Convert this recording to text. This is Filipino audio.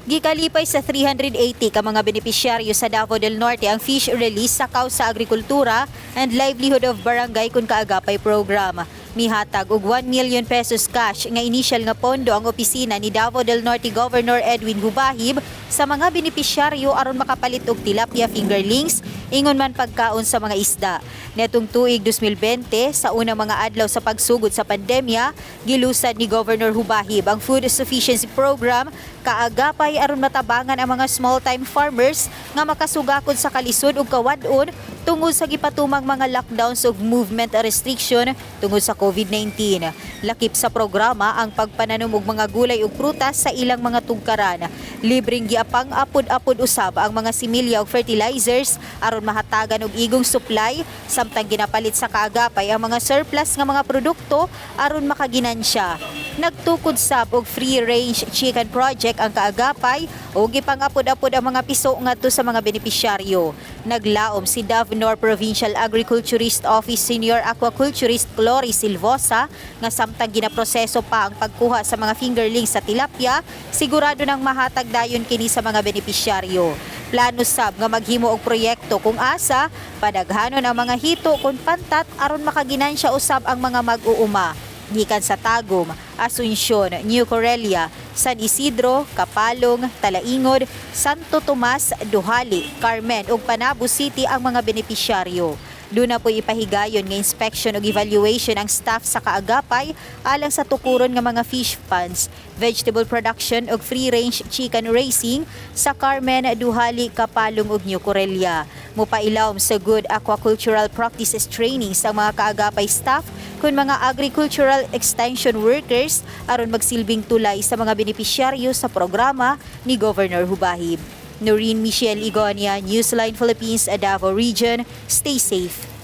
Gikalipay sa 380 ka mga benepisyaryo sa Davao del Norte ang fish release sa Kausa Agrikultura and Livelihood of Barangay kun kaagapay program. Mihatag og 1 million pesos cash nga initial nga pondo ang opisina ni Davao del Norte Governor Edwin Hubahib sa mga benepisyaryo aron makapalit og tilapia fingerlings ingon man pagkaon sa mga isda. Netong tuig 2020 sa unang mga adlaw sa pagsugod sa pandemya, gilusad ni Governor Hubahib ang Food Sufficiency Program kaagapay aron matabangan ang mga small-time farmers nga makasugakod sa kalisod ug kawadon tungod sa gipatumang mga lockdowns ug movement restriction tungod sa COVID-19. Lakip sa programa ang pagpananom og mga gulay ug prutas sa ilang mga tugkaran. Libreng giapang apod-apod usab ang mga similya ug fertilizers aron mahatagan og igong supply samtang ginapalit sa kaagapay ang mga surplus nga mga produkto aron makaginansya. Nagtukod sab og free-range chicken project ang kaagapay o gipang-apod-apod ang mga piso ngadto sa mga benepisyaryo. Naglaom si Davao Provincial Agriculturist Office Senior Aquaculturist Glory Silvosa nga samtang ginaproseso pa ang pagkuha sa mga fingerlings sa tilapia, sigurado nang mahatag dayon kini sa mga benepisyaryo. Plano sab nga maghimo og proyekto kung asa padaghanon ang mga hito kun pantat aron makaginansya usab ang mga mag-uuma. Gikan sa Tagum, Asuncion, New Corelia, San Isidro, Kapalong, Talaingod, Santo Tomas, Duhali, Carmen ug Panabo City ang mga benepisyaryo. Doon na po ipahigayon nga inspection ug evaluation ang staff sa kaagapay alang sa tukuron nga mga fish ponds, vegetable production ug free-range chicken raising sa Carmen, Duhali, Kapalong ug New Corelia. Mupailawom sa good aquacultural practices training sa mga kaagapay staff kun mga agricultural extension workers aron magsilbing tulay sa mga benepisyaryo sa programa ni Governor Hubahib. Noreen Michelle Igonia, Newsline Philippines, Davao Region. Stay safe.